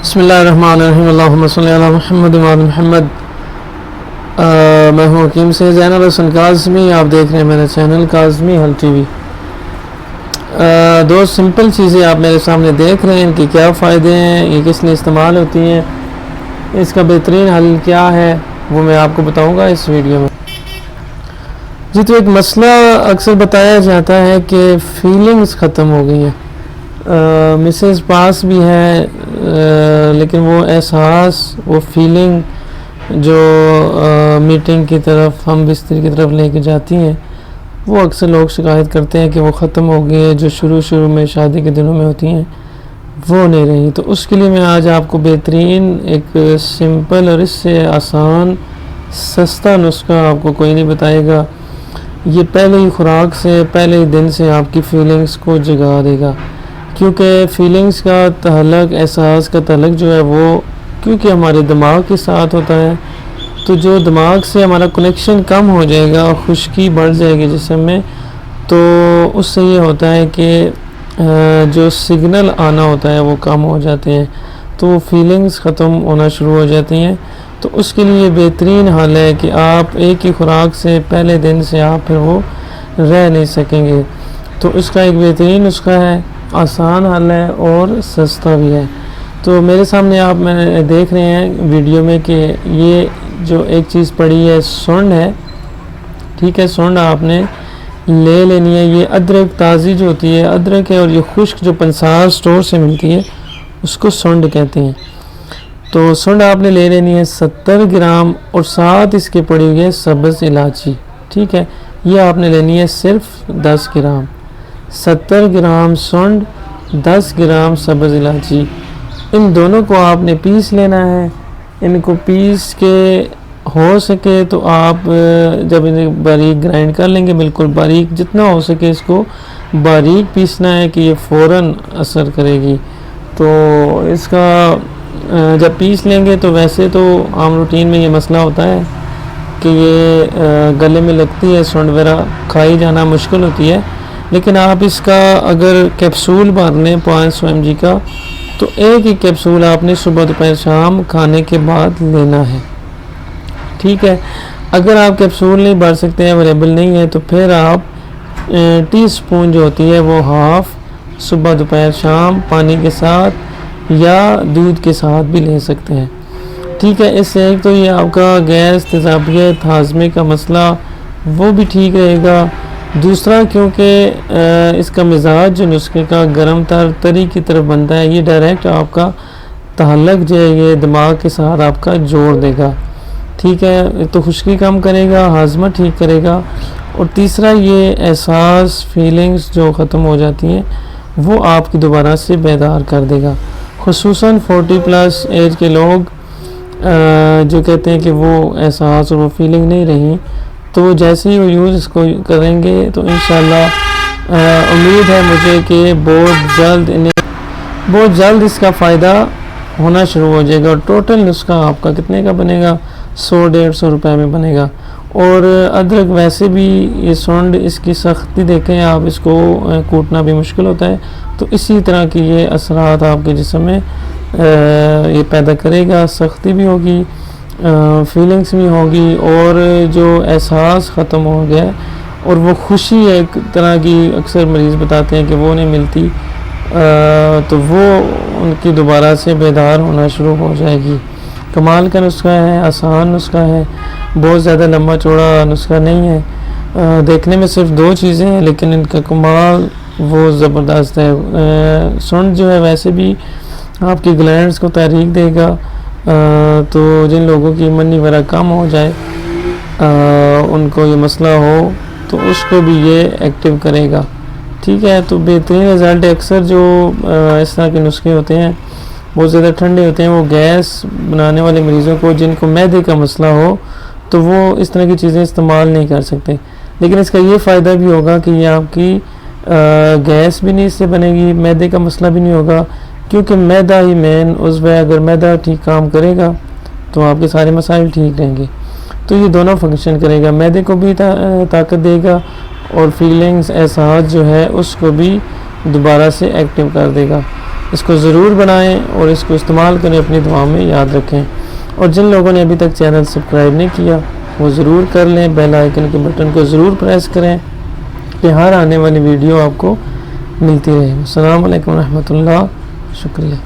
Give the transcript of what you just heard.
बिस्मिल्लाहिर्रहमानिर्रहीम अल्लाहुम्मा सल्ली अला मुहम्मद व आलि मुहम्मद। मैं हूँ हकीम से ज़ैनुल हसन काज़मी। आप देख रहे हैं मेरा चैनल काज़मी हल टीवी। दो सिंपल चीज़ें आप मेरे सामने देख रहे हैं, इनके क्या फ़ायदे हैं, ये किस लिए इस्तेमाल होती हैं, इसका बेहतरीन हल क्या है वो मैं आपको बताऊँगा इस वीडियो में। जी, तो एक मसला अक्सर बताया जाता है कि फ़ीलिंग्स ख़त्म हो गई हैं। मिसेस पास भी है, लेकिन वो एहसास, वो फीलिंग जो मीटिंग की तरफ, हम बिस्तर की तरफ लेके जाती हैं, वो अक्सर लोग शिकायत करते हैं कि वो ख़त्म हो गई है, जो शुरू में शादी के दिनों में होती हैं वो नहीं रही। तो उसके लिए मैं आज आपको बेहतरीन एक सिंपल और इससे आसान सस्ता नुस्खा आपको कोई नहीं बताएगा। ये पहले ही खुराक से, पहले ही दिन से आपकी फ़ीलिंग्स को जगा देगा, क्योंकि फ़ीलिंग्स का तअल्लुक़, एहसास का तअल्लुक़ जो है वो क्योंकि हमारे दिमाग के साथ होता है, तो जो दिमाग से हमारा कनेक्शन कम हो जाएगा और खुश्की बढ़ जाएगी जिस्म में, तो उससे ये होता है कि जो सिग्नल आना होता है वो कम हो जाते हैं, तो वो फीलिंग्स ख़त्म होना शुरू हो जाती हैं। तो उसके लिए बेहतरीन हल है कि आप एक ही खुराक से पहले दिन से आप फिर वो रह नहीं सकेंगे। तो इसका एक बेहतरीन नुस्खा है, आसान हल है और सस्ता भी है। तो मेरे सामने आप मैंने देख रहे हैं वीडियो में कि ये जो एक चीज़ पड़ी है सुंड है, ठीक है। सुंड आपने ले लेनी है। ये अदरक ताज़ी जो होती है, अदरक है, और ये खुश्क जो पंसार स्टोर से मिलती है उसको सुंड कहते हैं। तो सुंड आपने ले लेनी है 70 ग्राम, और साथ इसके पड़ी हुई है सब्ज़ इलायची, ठीक है। ये आपने लेनी है सिर्फ 10 ग्राम। 70 ग्राम सुंड, 10 ग्राम सब्ज़ इलायची, इन दोनों को आपने पीस लेना है। इनको पीस के हो सके तो आप जब इन्हें बारीक ग्राइंड कर लेंगे, बिल्कुल बारीक, जितना हो सके इसको बारीक पीसना है कि ये फ़ौरन असर करेगी। तो इसका जब पीस लेंगे तो वैसे तो आम रूटीन में ये मसला होता है कि ये गले में लगती है, सुंड वगैरह खाई जाना मुश्किल होती है, लेकिन आप इसका अगर कैप्सूल भर लें 500 mg का, तो एक ही कैप्सूल आपने सुबह दोपहर शाम खाने के बाद लेना है, ठीक है। अगर आप कैप्सूल नहीं भर सकते हैं, अवेलेबल नहीं है, तो फिर आप टीस्पून जो होती है वो हाफ़ सुबह दोपहर शाम पानी के साथ या दूध के साथ भी ले सकते हैं, ठीक है। इससे एक तो ये आपका गैस, तेज़ाबियत, हाजमे का मसला वो भी ठीक रहेगा। दूसरा, क्योंकि इसका मिजाज जो नुस्खे का गर्म तरी की तरफ बनता है, ये डायरेक्ट आपका तअल्लुक़ जो है ये दिमाग के साथ आपका जोड़ देगा, ठीक है। तो खुश्की कम करेगा, हाजमा ठीक करेगा। और तीसरा, ये एहसास, फीलिंग्स जो ख़त्म हो जाती हैं वो आपकी दोबारा से बेदार कर देगा। खुसूसन 40+ एज के लोग जो कहते हैं कि वो एहसास और वो फीलिंग नहीं रही, तो जैसे ही वो यूज़ इसको करेंगे तो इंशाल्लाह उम्मीद है मुझे कि बहुत जल्द इसका फ़ायदा होना शुरू हो जाएगा। और टोटल नुस्खा आपका कितने का बनेगा? 100-150 रुपए में बनेगा। और अदरक वैसे भी, ये सुंड, इसकी सख्ती देखें आप, इसको कूटना भी मुश्किल होता है, तो इसी तरह की ये असरात आपके जिस्म में ये पैदा करेगा। सख्ती भी होगी, फीलिंग्स भी होगी, और जो एहसास ख़त्म हो गया और वो खुशी एक तरह की अक्सर मरीज़ बताते हैं कि वो नहीं मिलती, तो वो उनकी दोबारा से बेदार होना शुरू हो जाएगी। कमाल का नुस्खा है, आसान नुस्खा है, बहुत ज़्यादा लंबा चौड़ा नुस्खा नहीं है। देखने में सिर्फ 2 चीज़ें हैं, लेकिन इनका कमाल वो ज़बरदस्त है। सुंड जो है वैसे भी आपकी ग्लैंड्स को तहरीक देगा, तो जिन लोगों की मनी वगैरह कम हो जाए, उनको ये मसला हो, तो उसको भी ये एक्टिव करेगा, ठीक है। तो बेहतरीन रिज़ल्ट है। अक्सर जो इस तरह के नुस्खे होते हैं बहुत ज़्यादा ठंडे होते हैं, वो गैस बनाने वाले मरीज़ों को, जिनको मैदे का मसला हो, तो वो इस तरह की चीज़ें इस्तेमाल नहीं कर सकते। लेकिन इसका ये फ़ायदा भी होगा कि ये आपकी गैस भी नहीं इससे बनेगी, मैदे का मसला भी नहीं होगा, क्योंकि मैदा ही मेन उज़्व है। अगर मैदा ठीक काम करेगा तो आपके सारे मसाइल ठीक रहेंगे। तो ये दोनों फंक्शन करेगा, मैदे को भी ताकत देगा और फीलिंग्स, एहसास जो है उसको भी दोबारा से एक्टिव कर देगा। इसको ज़रूर बनाएं और इसको इस्तेमाल करें, अपनी दुआ में याद रखें। और जिन लोगों ने अभी तक चैनल सब्सक्राइब नहीं किया वो ज़रूर कर लें, बेल आइकन के बटन को ज़रूर प्रेस करें कि हर आने वाली वीडियो आपको मिलती रहे। अस्सलाम वालेकुम रहमतुल्लाह, शुक्रिया।